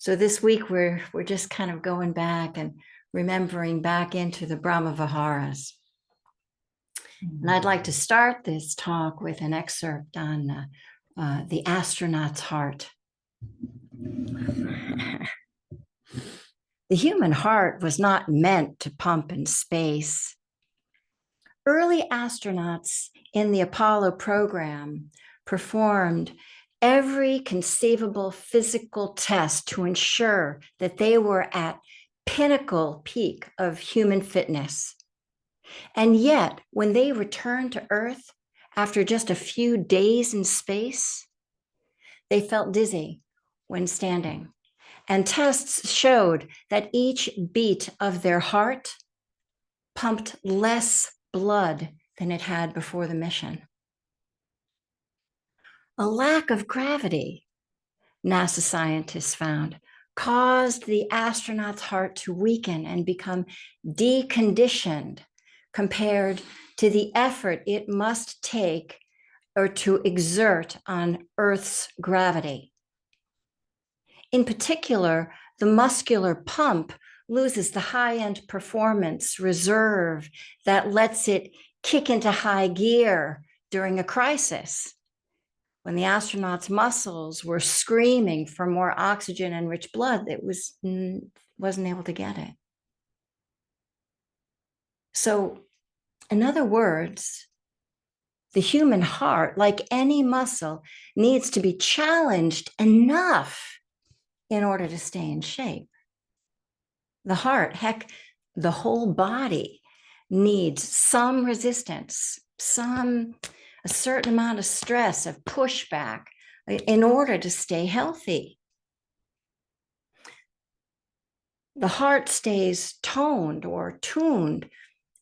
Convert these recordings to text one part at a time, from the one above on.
So this week we're just kind of going back and remembering back into the Brahmaviharas. And I'd like to start this talk with an excerpt on the astronaut's heart. The human heart was not meant to pump in space. Early astronauts in the Apollo program performed every conceivable physical test to ensure that they were at pinnacle peak of human fitness. And yet, when they returned to Earth after just a few days in space, they felt dizzy when standing. And tests showed that each beat of their heart pumped less blood than it had before the mission. A lack of gravity, NASA scientists found, caused the astronaut's heart to weaken and become deconditioned compared to the effort it must take or to exert on Earth's gravity. In particular, the muscular pump loses the high-end performance reserve that lets it kick into high gear during a crisis. When the astronauts' muscles were screaming for more oxygen and rich blood, it wasn't able to get it. So, in other words, the human heart, like any muscle, needs to be challenged enough in order to stay in shape. The heart, heck, the whole body needs some resistance, a certain amount of stress, of pushback in order to stay healthy. The heart stays toned or tuned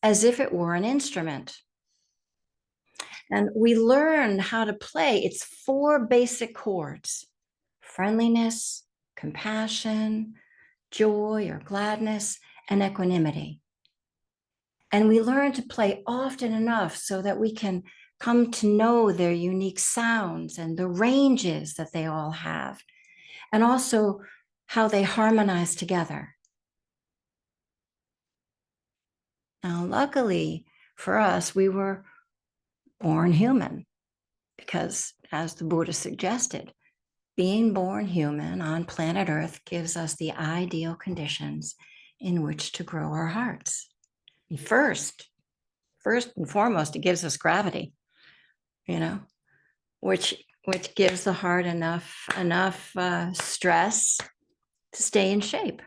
as if it were an instrument. And we learn how to play its 4 basic chords: friendliness, compassion, joy or gladness, and equanimity. And we learn to play often enough so that we can come to know their unique sounds and the ranges that they all have, and also how they harmonize together. Now, luckily for us, we were born human because, as the Buddha suggested, being born human on planet Earth gives us the ideal conditions in which to grow our hearts. First and foremost, it gives us gravity, which gives the heart enough stress to stay in shape,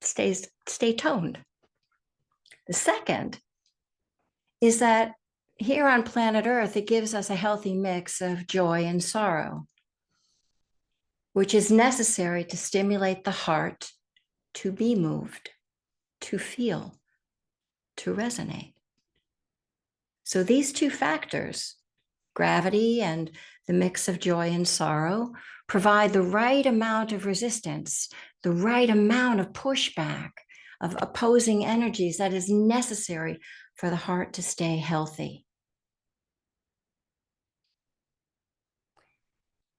stay toned. The second is that here on planet Earth, it gives us a healthy mix of joy and sorrow, which is necessary to stimulate the heart to be moved, to feel, to resonate. So these 2 factors, gravity and the mix of joy and sorrow, provide the right amount of resistance, the right amount of pushback, of opposing energies that is necessary for the heart to stay healthy.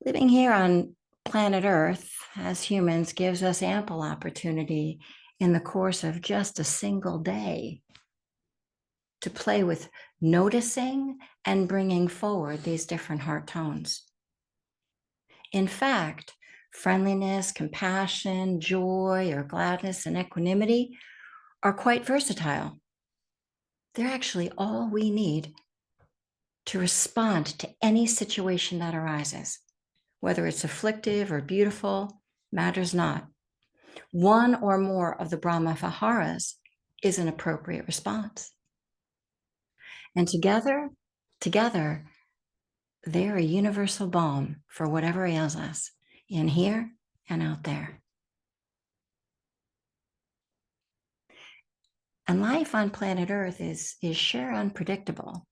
Living here on planet Earth as humans gives us ample opportunity in the course of just a single day to play with noticing and bringing forward these different heart tones. In fact, friendliness, compassion, joy, or gladness, and equanimity are quite versatile. They're actually all we need to respond to any situation that arises. Whether it's afflictive or beautiful, matters not. One or more of the Brahmaviharas is an appropriate response. And together, they're a universal balm for whatever ails us, in here and out there. And life on planet Earth is sure unpredictable.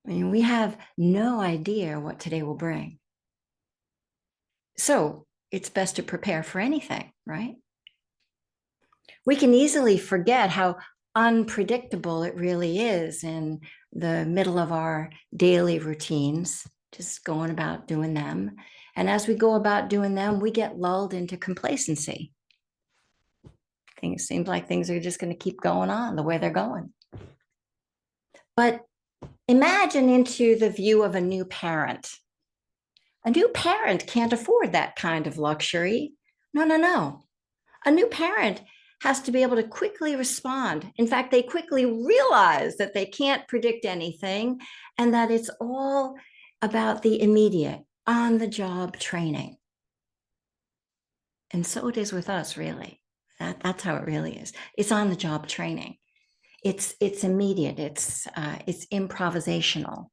I mean, we have no idea what today will bring. So it's best to prepare for anything, right? We can easily forget how unpredictable it really is in the middle of our daily routines, just going about doing them, And as we go about doing them, we get lulled into complacency. Things seem like things are just going to keep going on the way they're going. But imagine into the view of a new parent. A new parent can't afford that kind of luxury. No, no, no. A new parent has to be able to quickly respond. In fact, they quickly realize that they can't predict anything and that it's all about the immediate, on the job training. And so it is with us, really. That's how it really is. It's on the job training. It's immediate. It's improvisational.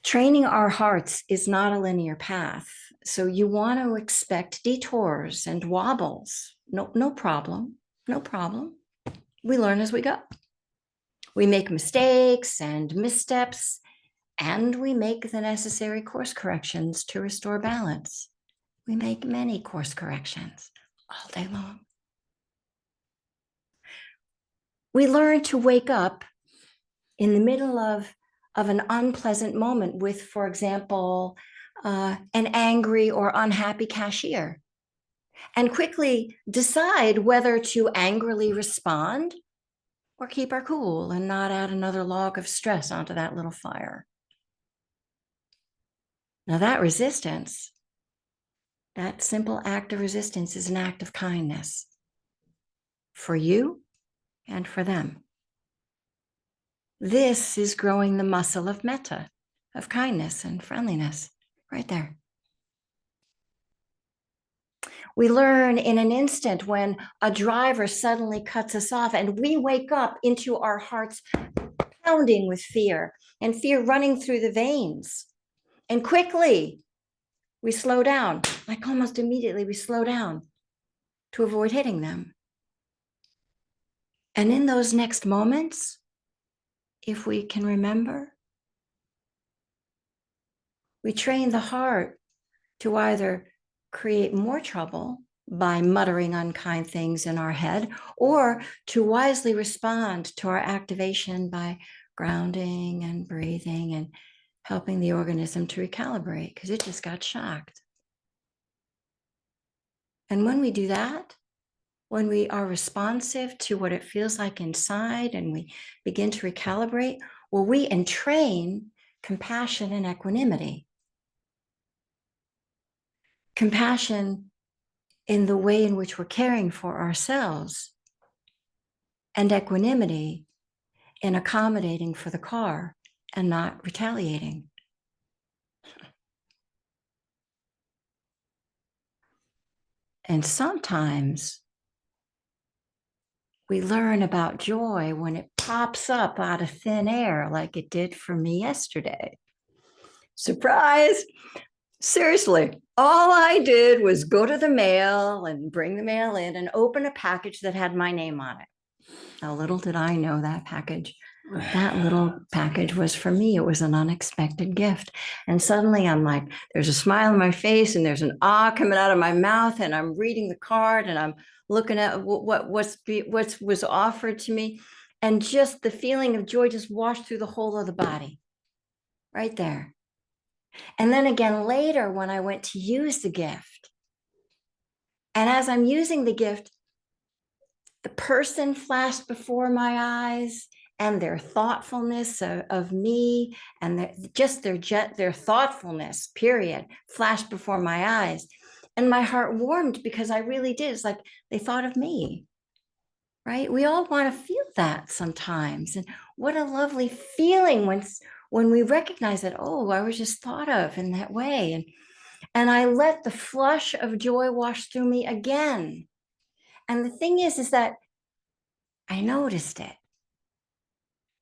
Training our hearts is not a linear path. So you want to expect detours and wobbles. No problem. No problem. We learn as we go. We make mistakes and missteps, and we make the necessary course corrections to restore balance. We make many course corrections all day long. We learn to wake up in the middle of an unpleasant moment with, for example, an angry or unhappy cashier, and quickly decide whether to angrily respond or keep our cool and not add another log of stress onto that little fire. Now, that resistance, that simple act of resistance, is an act of kindness for you and for them. This is growing the muscle of metta, of kindness and friendliness, right there. We learn in an instant when a driver suddenly cuts us off and we wake up into our hearts pounding with fear and fear running through the veins. And quickly we slow down, like almost immediately we slow down to avoid hitting them. And in those next moments, if we can remember, we train the heart to either create more trouble by muttering unkind things in our head, or to wisely respond to our activation by grounding and breathing and helping the organism to recalibrate because it just got shocked. And when we do that, when we are responsive to what it feels like inside and we begin to recalibrate, well, we entrain compassion and equanimity. Compassion in the way in which we're caring for ourselves, and equanimity in accommodating for the car and not retaliating. And sometimes we learn about joy when it pops up out of thin air, like it did for me yesterday. Surprise! Seriously, all I did was go to the mail and bring the mail in and open a package that had my name on it. Now, little did I know that little package was for me. It was an unexpected gift. And suddenly I'm like, there's a smile on my face and there's an ah coming out of my mouth, and I'm reading the card and I'm looking at what was offered to me. And just the feeling of joy just washed through the whole of the body right there. And then again later when I went to use the gift, and as I'm using the gift, the person flashed before my eyes and their thoughtfulness of me and their thoughtfulness, period, flashed before my eyes. And my heart warmed because I really did. It's like they thought of me, right? We all want to feel that sometimes. And what a lovely feeling when we recognize that, oh, I was just thought of in that way. And I let the flush of joy wash through me again. And the thing is that I noticed it.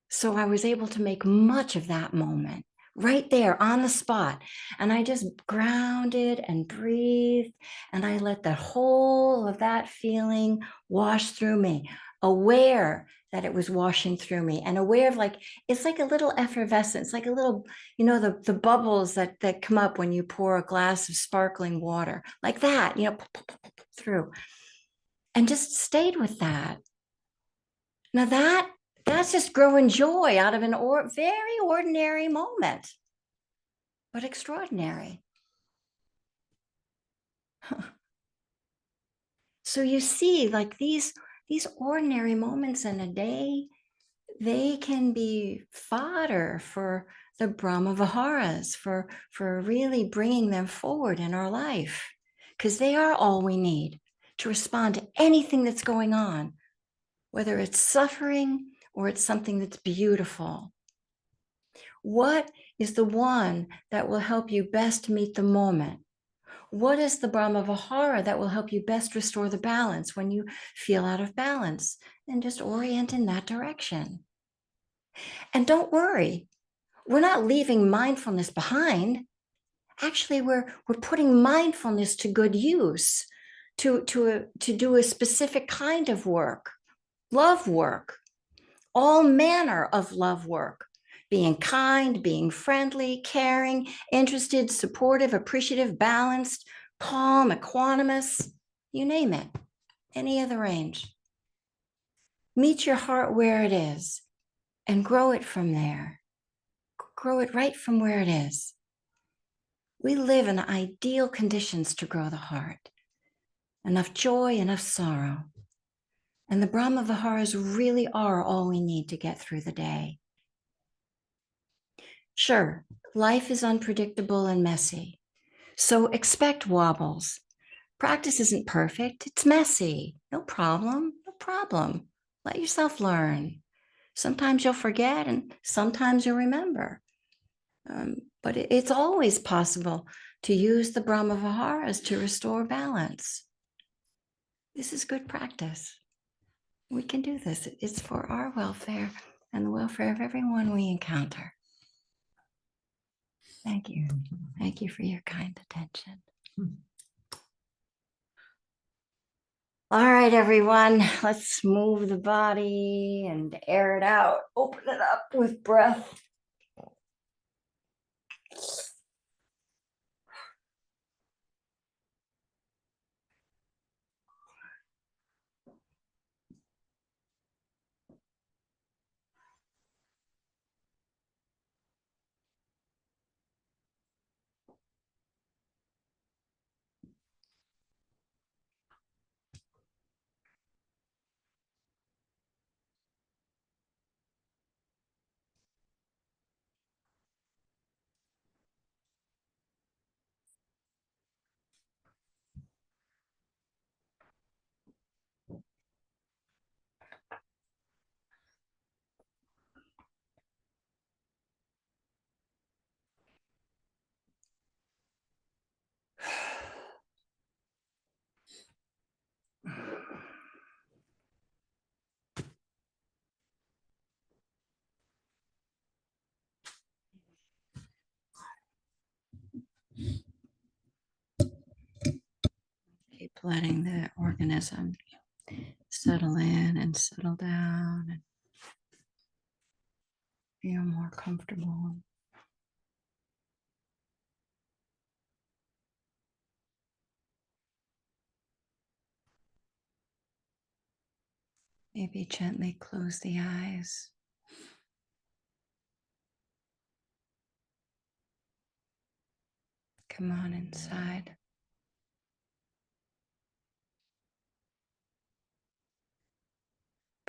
So I was able to make much of that moment right there on the spot. And I just grounded and breathed, and I let the whole of that feeling wash through me, aware that it was washing through me, and aware of it's like a little effervescence, like a little, the bubbles that come up when you pour a glass of sparkling water, like that, through. And just stayed with that. Now that's just growing joy out of very ordinary moment. but extraordinary. So you see, like these ordinary moments in a day, they can be fodder for the Brahmaviharas, for really bringing them forward in our life, because they are all we need to respond to anything that's going on, whether it's suffering or it's something that's beautiful. What is the one that will help you best meet the moment? What is the Brahmavihara that will help you best restore the balance when you feel out of balance? And just orient in that direction. And don't worry, we're not leaving mindfulness behind. Actually, we're putting mindfulness to good use to do a specific kind of work, love work, all manner of love work, being kind, being friendly, caring, interested, supportive, appreciative, balanced, calm, equanimous, you name it, any of the range. Meet your heart where it is and grow it from there. Grow it right from where it is. We live in ideal conditions to grow the heart. Enough joy, enough sorrow. And the Brahmaviharas really are all we need to get through the day. Sure, life is unpredictable and messy, so expect wobbles. Practice isn't perfect, it's messy. No problem, no problem. Let yourself learn. Sometimes you'll forget and sometimes you'll remember. But it's always possible to use the Brahmaviharas to restore balance. This is good practice. We can do this. It's for our welfare and the welfare of everyone we encounter. Thank you. Thank you for your kind attention. All right, everyone, let's move the body and air it out. Open it up with breath. Keep letting the organism settle in and settle down and feel more comfortable. Maybe gently close the eyes. Come on inside.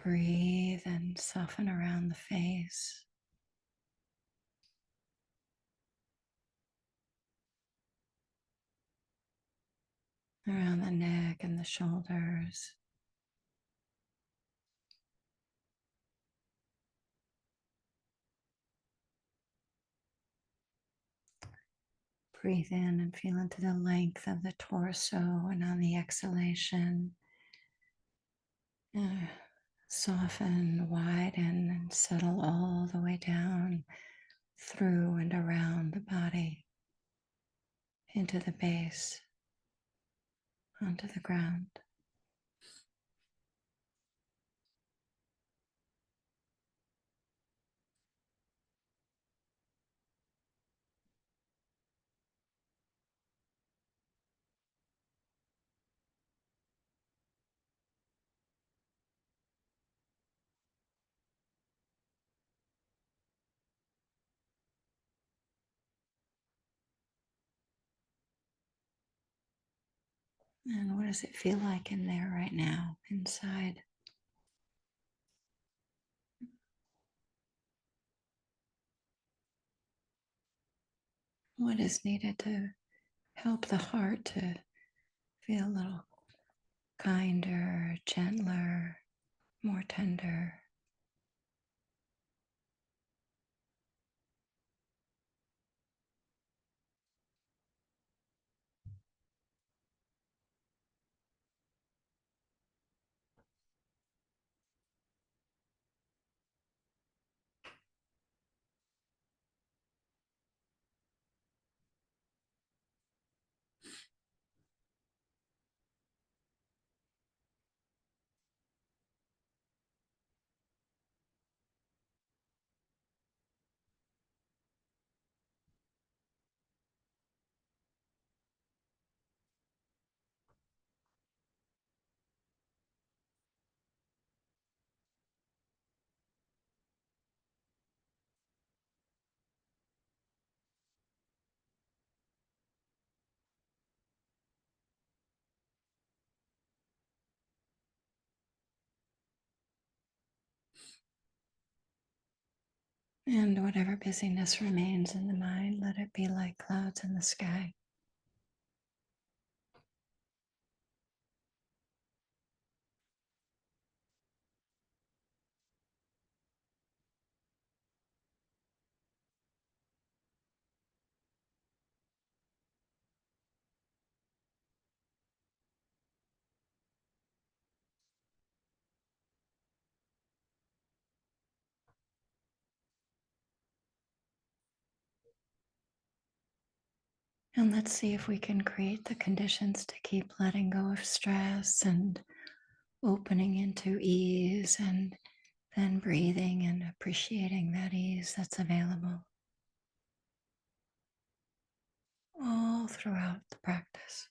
Breathe and soften around the face. Around the neck and the shoulders. Breathe in and feel into the length of the torso, and on the exhalation, soften, widen, and settle all the way down through and around the body into the base, onto the ground. And what does it feel like in there right now, inside? What is needed to help the heart to feel a little kinder, gentler, more tender? And whatever busyness remains in the mind, let it be like clouds in the sky. And let's see if we can create the conditions to keep letting go of stress and opening into ease, and then breathing and appreciating that ease that's available all throughout the practice.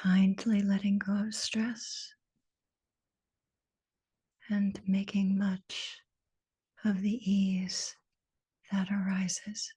kindly letting go of stress and making much of the ease that arises.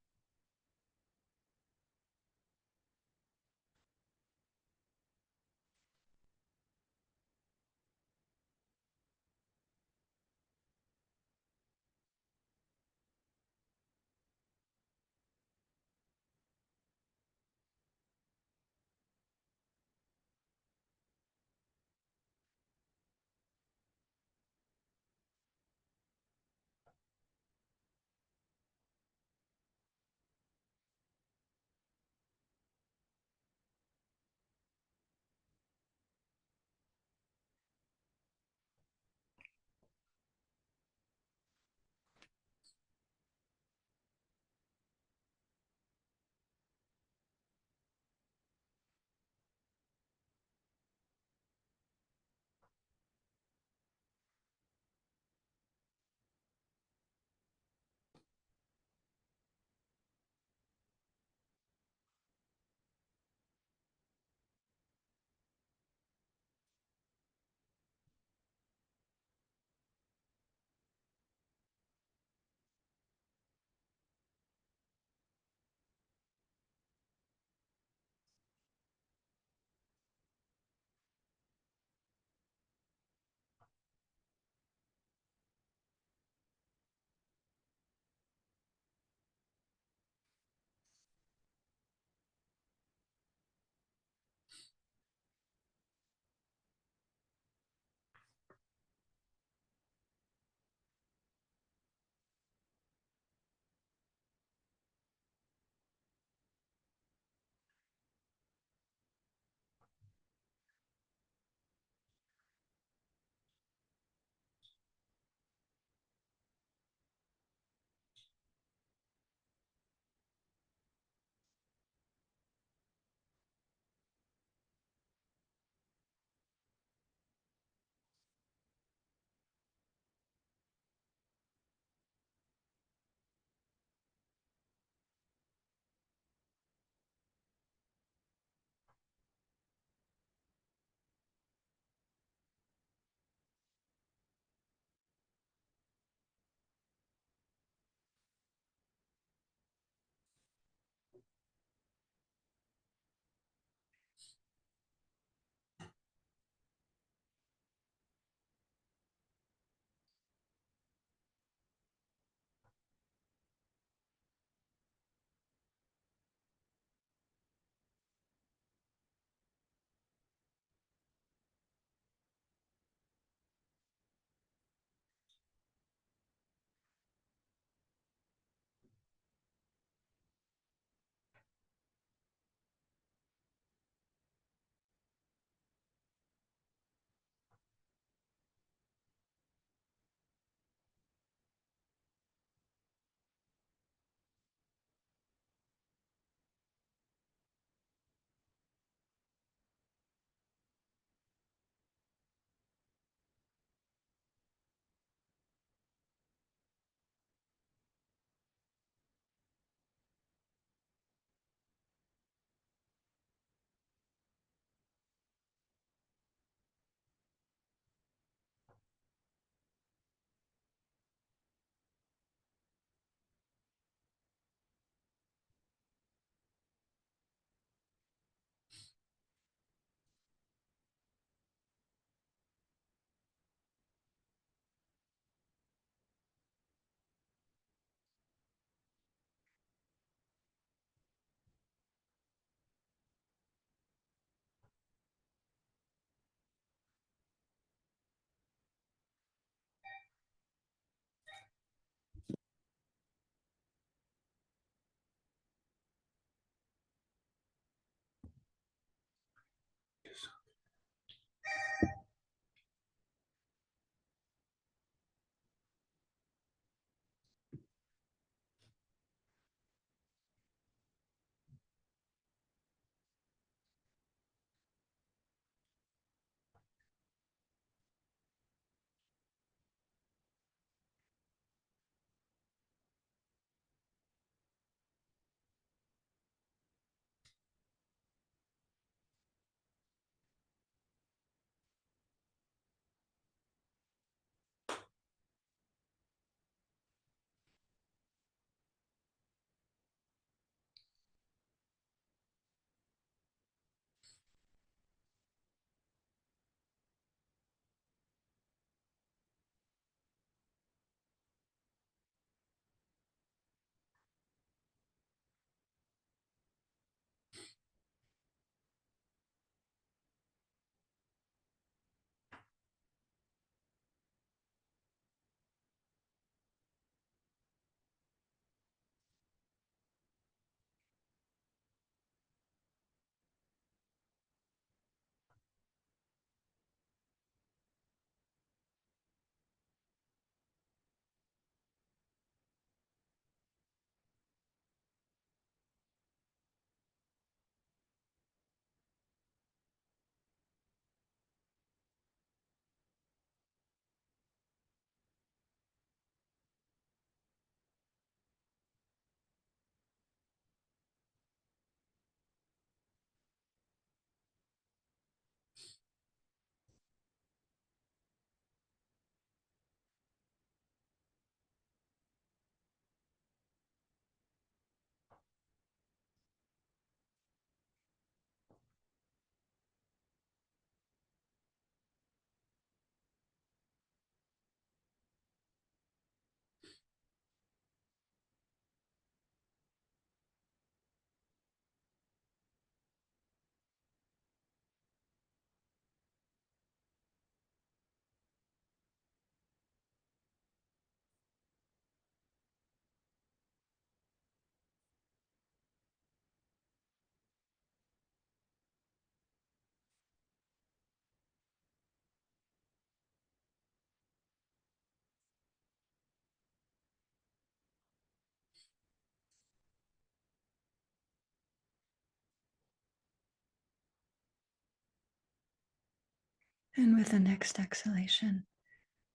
And with the next exhalation,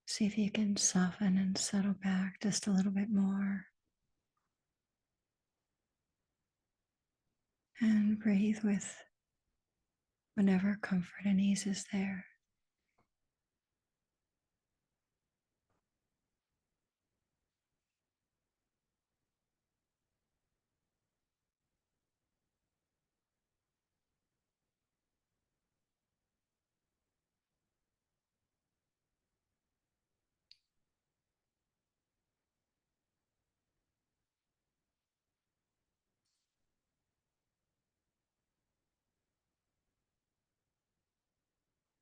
see if you can soften and settle back just a little bit more. And breathe with whatever comfort and ease is there.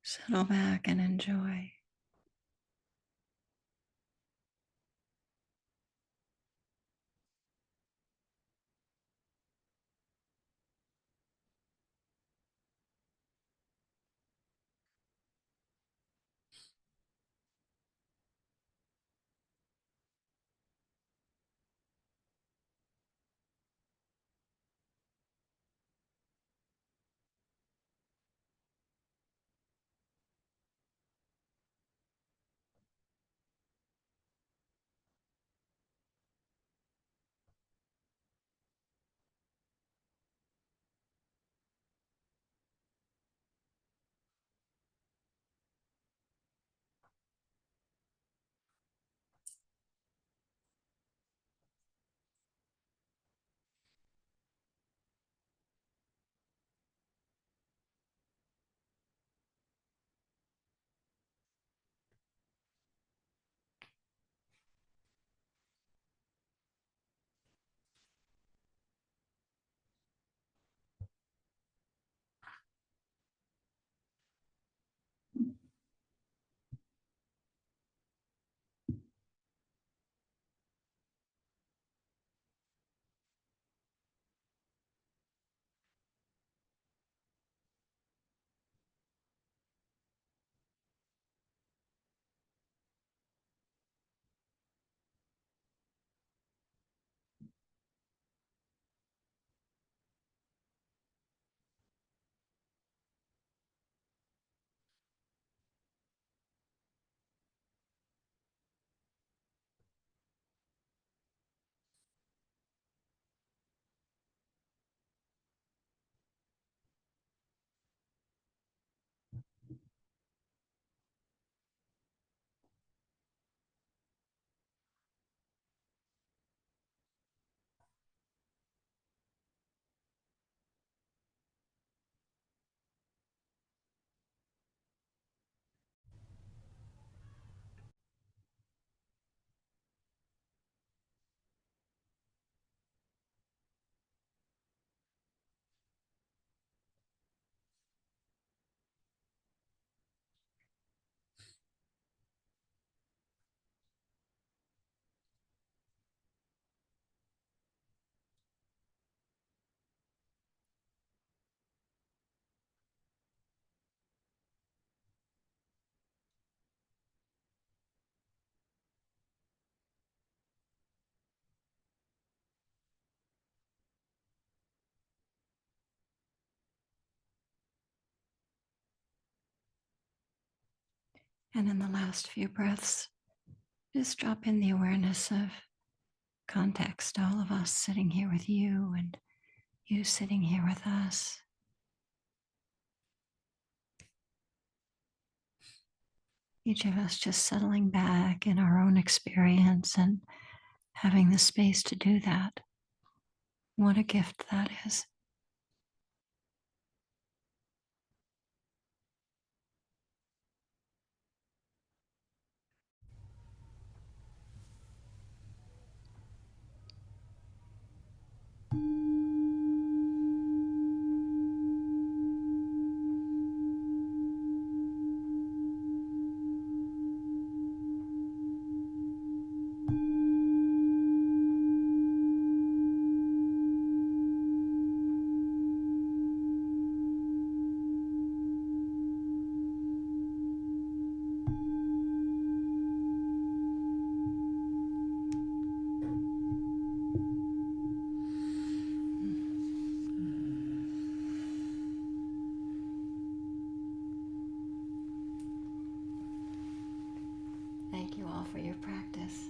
Settle back and enjoy. And in the last few breaths, just drop in the awareness of context, all of us sitting here with you and you sitting here with us. Each of us just settling back in our own experience and having the space to do that. What a gift that is. for your practice.